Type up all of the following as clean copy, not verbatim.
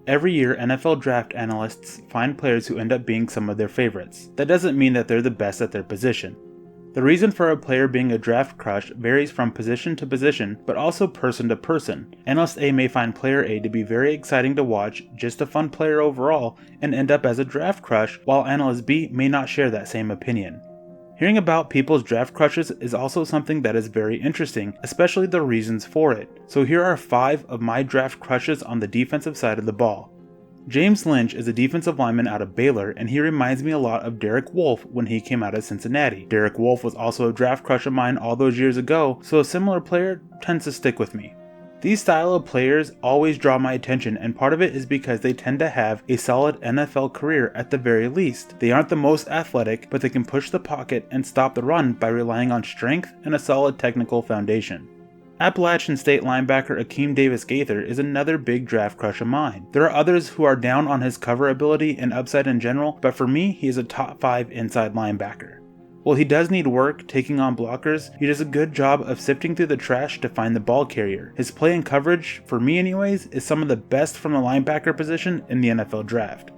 Every year, NFL draft analysts find players who end up being some of their favorites. That doesn't mean that they're the best at their position. The reason for a player being a draft crush varies from position to position, but also person to person. Analyst A may find player A to be very exciting to watch, just a fun player overall, and end up as a draft crush, while Analyst B may not share that same opinion. Hearing about people's draft crushes is also something that is very interesting, especially the reasons for it. So here are 5 of my draft crushes on the defensive side of the ball. James Lynch is a defensive lineman out of Baylor, and he reminds me a lot of Derek Wolfe when he came out of Cincinnati. Derek Wolfe was also a draft crush of mine all those years ago, so a similar player tends to stick with me. These style of players always draw my attention, and part of it is because they tend to have a solid NFL career at the very least. They aren't the most athletic, but they can push the pocket and stop the run by relying on strength and a solid technical foundation. Appalachian State linebacker Akeem Davis-Gaither is another big draft crush of mine. There are others who are down on his cover ability and upside in general, but for me, he is a top 5 inside linebacker. While he does need work taking on blockers, he does a good job of sifting through the trash to find the ball carrier. His play and coverage, for me anyways, is some of the best from the linebacker position in the NFL draft.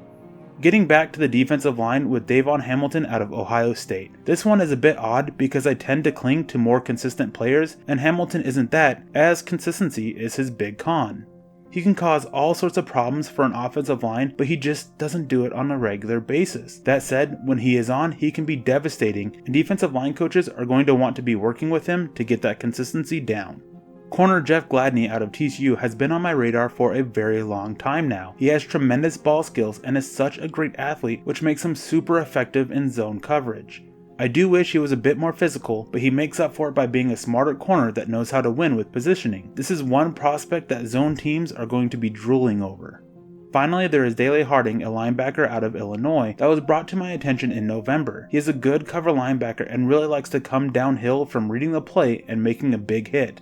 Getting back to the defensive line with Davon Hamilton out of Ohio State. This one is a bit odd because I tend to cling to more consistent players, and Hamilton isn't that, as consistency is his big con. He can cause all sorts of problems for an offensive line, but he just doesn't do it on a regular basis. That said, when he is on, he can be devastating, and defensive line coaches are going to want to be working with him to get that consistency down. Corner Jeff Gladney out of TCU has been on my radar for a very long time now. He has tremendous ball skills and is such a great athlete, which makes him super effective in zone coverage. I do wish he was a bit more physical, but he makes up for it by being a smarter corner that knows how to win with positioning. This is one prospect that zone teams are going to be drooling over. Finally, there is Dele Harding, a linebacker out of Illinois, that was brought to my attention in November. He is a good cover linebacker and really likes to come downhill from reading the play and making a big hit.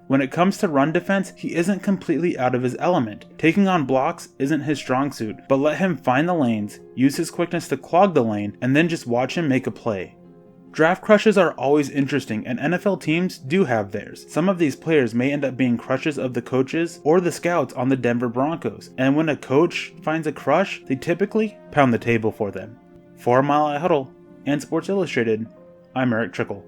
When it comes to run defense, he isn't completely out of his element. Taking on blocks isn't his strong suit, but let him find the lanes, use his quickness to clog the lane, and then just watch him make a play. Draft crushes are always interesting, and NFL teams do have theirs. Some of these players may end up being crushes of the coaches or the scouts on the Denver Broncos, and when a coach finds a crush, they typically pound the table for them. For Mile High Huddle and Sports Illustrated, I'm Eric Trickle.